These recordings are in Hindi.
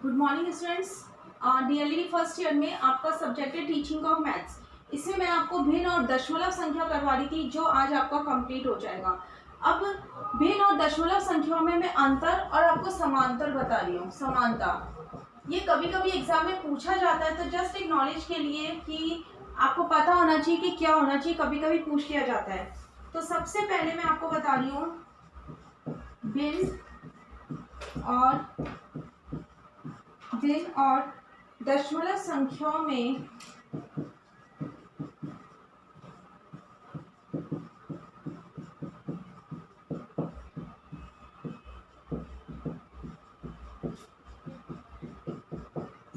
Good morning students. DElEd first year में आपका सब्जेक्ट है टीचिंग ऑफ मैथ्स। इसमें मैं आपको भिन्न और दशमलव संख्या करवा रही थी जो आज आपका कंप्लीट हो जाएगा। अब भिन्न और दशमलव संख्याओं में मैं अंतर और आपको समांतर बता रही हूँ। समानता ये कभी कभी एग्जाम में पूछा जाता है, तो जस्ट एक नॉलेज के लिए कि आपको पता होना चाहिए कि क्या होना चाहिए, कभी कभी पूछ लिया जाता है। तो सबसे पहले मैं आपको बता रही हूँ भिन्न और दशमलव संख्याओं में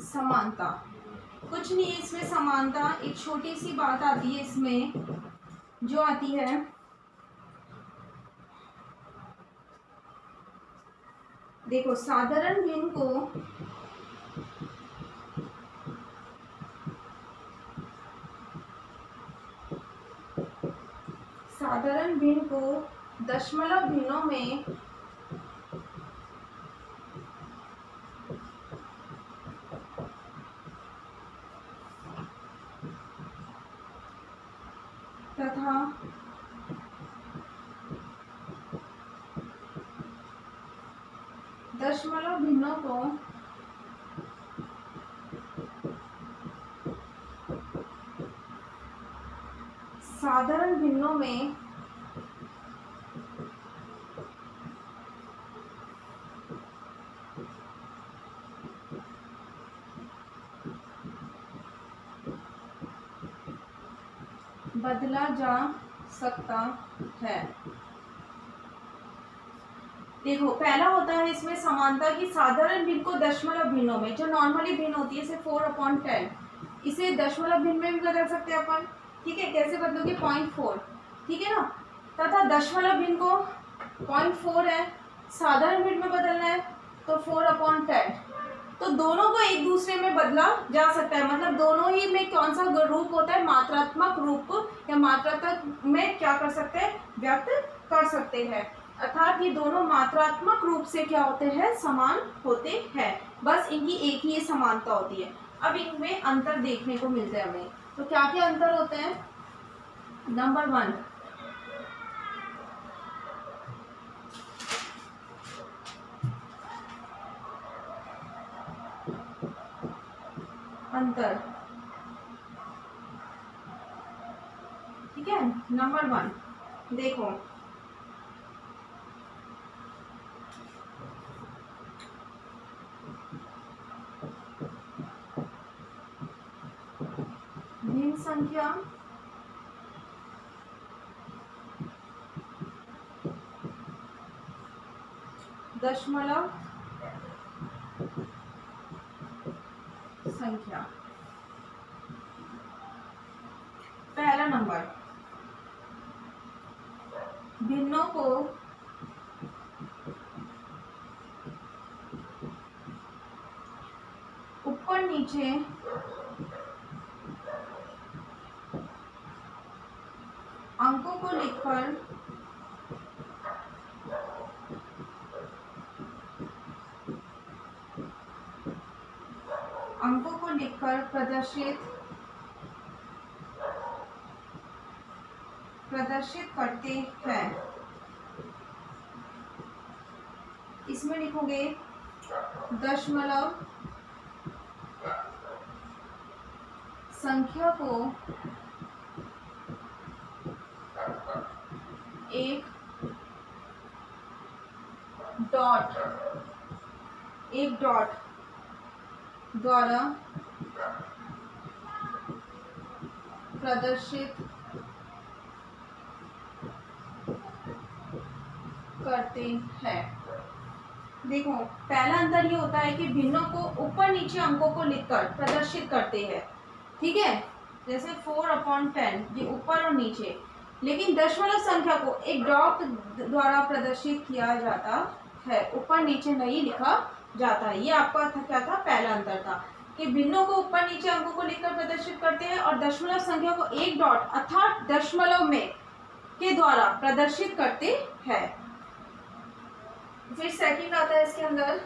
समानता। कुछ नहीं है इसमें समानता, एक छोटी सी बात आती है इसमें, जो आती है देखो साधारण भिन्न को दशमलव भिन्नों में तथा दशमलव भिन्नों को साधारण भिन्नों में बदला जा सकता है। देखो पहला होता है इसमें समानता की साधारण भिन्न को दशमलव भिन्नों में, जो नॉर्मली भिन्न होती है, जैसे 4/10, इसे दशमलव भिन्न में भी बदल सकते हैं अपन। ठीक है, कैसे बदलोगे? 0.4, ठीक है ना। तथा दशमलव भिन्न को 0.4 है, साधारण भिन्न में बदलना है तो 4/10। तो दोनों को एक दूसरे में बदला जा सकता है, मतलब दोनों ही में कौन सा रूप होता है? मात्रात्मक रूप या मात्रात्मक में क्या कर सकते हैं? व्यक्त कर सकते हैं। अर्थात ये दोनों मात्रात्मक रूप से क्या होते हैं? समान होते हैं। बस इनकी एक ही समानता होती है। अब इनमें अंतर देखने को मिलते हैं हमें। तो क्या क्या अंतर होते हैं? नंबर 1, अंतर। ठीक है, नंबर 1 देखो, भिन्न संख्या दशमलव संख्या। पहला नंबर, भिन्नों को ऊपर नीचे अंकों को लिखकर प्रदर्शित करते हैं। इसमें लिखोगे दशमलव संख्या को एक डॉट द्वारा प्रदर्शित करते हैं। देखो पहला अंतर ये होता है कि भिन्नों को ऊपर नीचे अंकों को लिखकर प्रदर्शित करते हैं। ठीक है, जैसे 4/10 ये ऊपर और नीचे, लेकिन दशमलव संख्या को एक डॉट द्वारा प्रदर्शित किया जाता है, ऊपर नीचे नहीं लिखा जाता है। ये आपका क्या था? पहला अंतर था कि भिन्नों को ऊपर नीचे अंकों को लिखकर प्रदर्शित करते हैं और दशमलव संख्या को एक डॉट अर्थात दशमलव में के द्वारा प्रदर्शित करते हैं। फिर सेकंड आता है इसके अंदर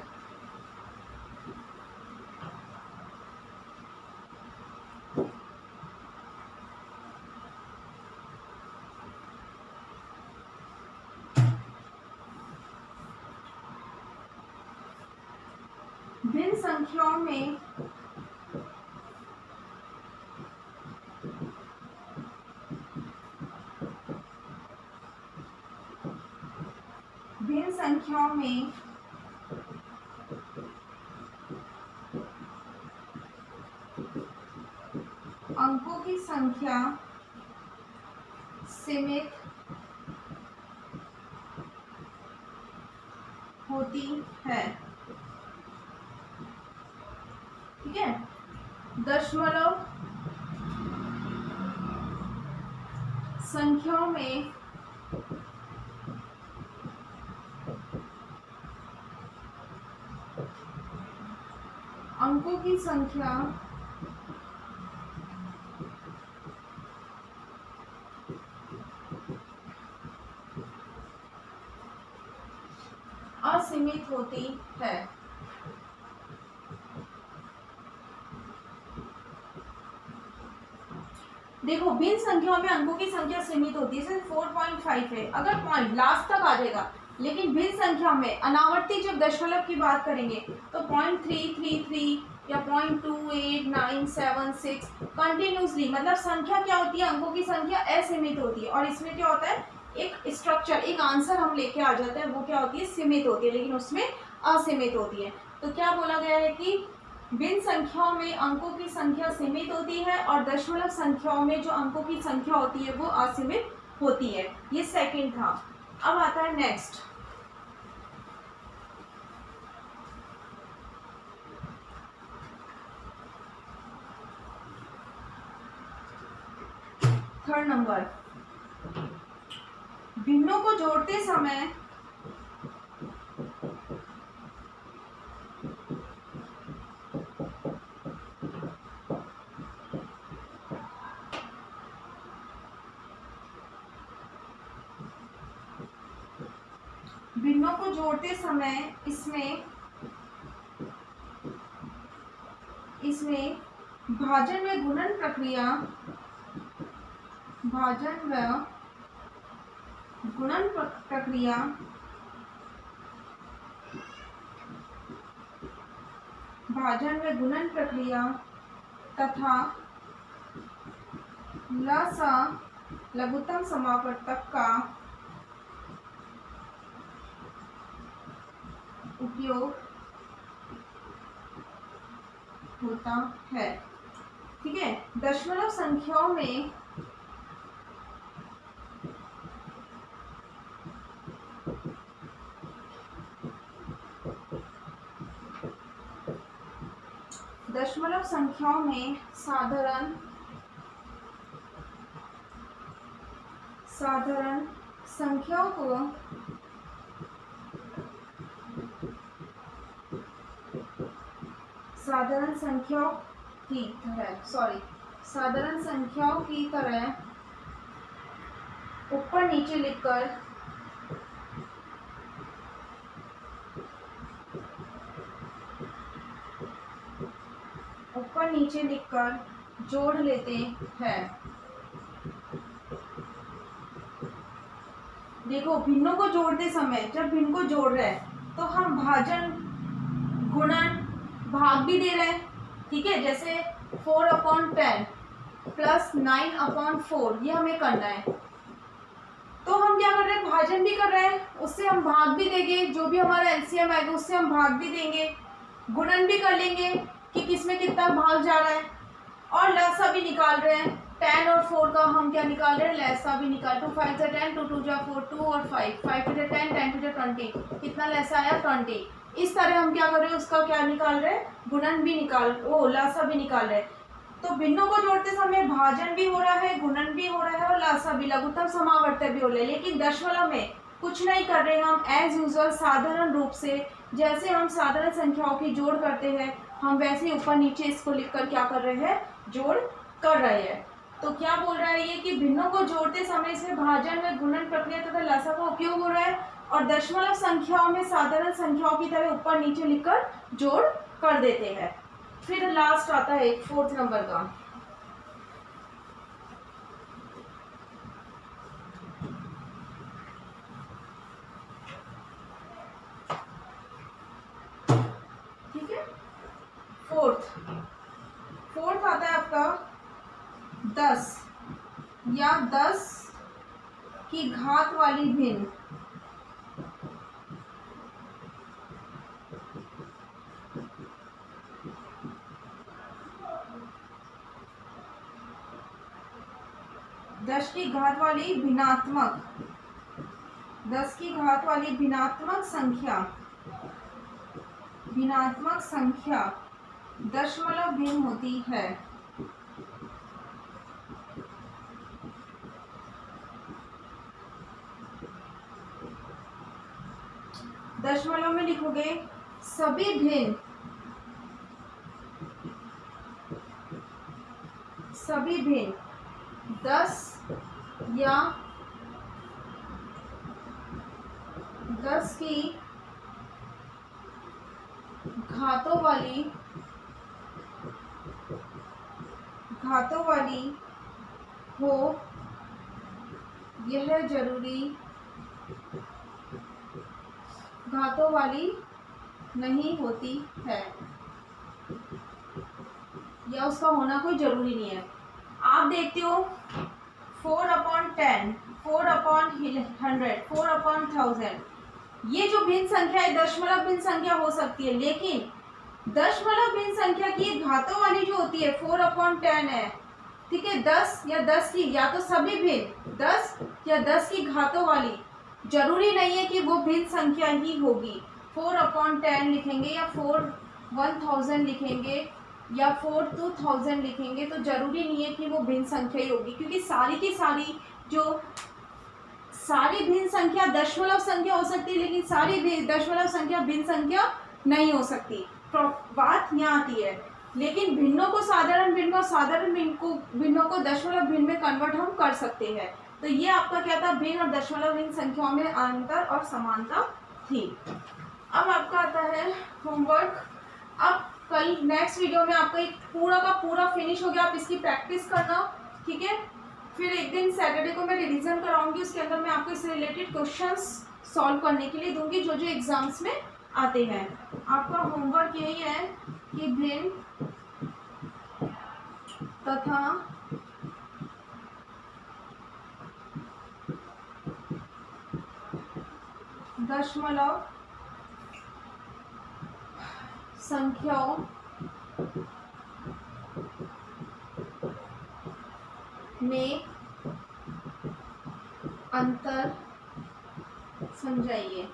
भिन्न संख्याओं में अंकों की संख्या सीमित होती है। ठीक है, दशमलव संख्याओं में अंकों की संख्या असीमित होती है। देखो, भिन्न संख्याओं में अंकों की संख्या सीमित होती है, सिर्फ 4.5 है। अगर पॉइंट लास्ट तक आ जाएगा, लेकिन भिन्न संख्या में अनावर्ती जब दशमलव की बात करेंगे तो 0.333 या 0.28976 कंटिन्यूसली, मतलब संख्या क्या होती है, अंकों की संख्या असीमित होती है। और इसमें क्या होता है, एक स्ट्रक्चर, एक आंसर हम लेके आ जाते हैं, वो क्या होती है, सीमित होती है, लेकिन उसमें असीमित होती है। तो क्या बोला गया है कि भिन्न संख्याओं में अंकों की संख्या सीमित होती है और दशमलव संख्याओं में जो अंकों की संख्या होती है वो असीमित होती है। ये सेकंड था। अब आता है नेक्स्ट, थर्ड नंबर। भिन्नों को जोड़ते समय इसमें भाजन व गुणन प्रक्रिया तथा लसा लघुत्तम समावर्तक का उपयोग होता है। ठीक है, दशमलव संख्याओं में साधारण संख्याओं को साधारण संख्याओं की तरह ऊपर नीचे लिखकर जोड़ लेते हैं। देखो, भिन्नों को जोड़ते समय जब भिन्न को जोड़ रहे हैं तो हम भाजन, गुणन, भाग भी दे रहे हैं। ठीक है, जैसे 4/10 प्लस 9/4, ये हमें करना है। तो हम क्या कर रहे हैं, भाजन भी कर रहे हैं, उससे हम भाग भी देंगे, जो भी हमारा एलसीएम आएगा उससे हम भाग भी देंगे, गुणन भी कर लेंगे कि किसमें कितना भाग जा रहा है, और लसा भी निकाल रहे हैं। 10 और 4 का हम क्या निकाल रहे हैं, लसा भी निकाल। 2 5 जा 10, 2 2 जा 4, 2 और 5, 5 2 जा 10, 10 2 जा 20, कितना लसा आया, 20। इस तरह हम क्या कर रहे हैं, उसका क्या निकाल रहे हैं, गुणन भी लसा भी निकाल रहे हैं। तो भिन्नों को जोड़ते समय भाजन भी हो रहा है, गुणन भी हो रहा है और लसा भी, लघुत्तम समावर्तक भी हो रहा है। लेकिन दशमलव में कुछ नहीं कर रहे हैं, हम एज यूजुअल साधारण रूप से जैसे हम साधारण संख्याओं की जोड़ करते हैं, हम वैसे ऊपर नीचे इसको लिखकर क्या कर रहे हैं, जोड़ कर रहे हैं। तो क्या बोल रहा है ये कि भिन्नों को जोड़ते समय इसमें भाजन व गुणन प्रक्रिया तथा लसा का उपयोग हो रहा है और दशमलव संख्याओं में साधारण संख्याओं की तरह ऊपर नीचे लिखकर जोड़ कर देते हैं। फिर लास्ट आता है 4th नंबर का, ठीक है। फोर्थ आता है आपका 10 या 10 की घात वाली भिन्न। दस की घात वाली भिन्नात्मक संख्या दशमलव भिन्न होती है। दशमलव में लिखोगे सभी भिन्न 10 या 10 की घातों वाली हो, यह जरूरी घातों वाली नहीं होती है, या उसका होना कोई जरूरी नहीं है। आप देखते हो 4/10, 4/100, 4/1000, ये जो भिन्न संख्या है दशमलव भिन्न संख्या हो सकती है, लेकिन दशमलव भिन्न संख्या की घातों वाली जो होती है 4/10 है, ठीक है। 10 या 10 की, या तो सभी भिन्न 10 या 10 की घातों वाली, जरूरी नहीं है कि वो भिन्न संख्या ही होगी। 4/10 लिखेंगे या 4/1000 लिखेंगे या 4/2000 लिखेंगे तो जरूरी नहीं है कि वो भिन्न संख्या ही होगी, क्योंकि सारी की सारी भिन्न संख्या दशमलव संख्या हो सकती है, लेकिन सारी दशमलव संख्या भिन्न संख्या नहीं हो सकती। बात यहाँ आती है। लेकिन भिन्नों को साधारण भिन्न और साधारण भिन्नों को दशमलव भिन्न में कन्वर्ट हम कर सकते हैं। तो ये आपका क्या था, भिन्न और दशमलव भिन्न संख्याओं में अंतर और समानता थी। अब आपका आता है होमवर्क। अब कल नेक्स्ट वीडियो में आपका एक पूरा का पूरा फिनिश हो गया, आप इसकी प्रैक्टिस करना, ठीक है। फिर एक दिन सैटरडे को मैं रिवीजन कराऊंगी, उसके अंदर मैं आपको इससे रिलेटेड क्वेश्चंस सॉल्व करने के लिए दूंगी जो जो एग्जाम्स में आते हैं। आपका होमवर्क यही है कि भिन्न तथा दशमलव संख्याओं में अंतर समझाइए।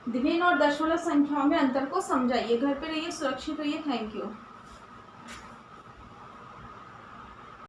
भिन्न और दशमलव संख्याओं में अंतर को समझाइए। घर पे रहिए, सुरक्षित रहिए। Thank you.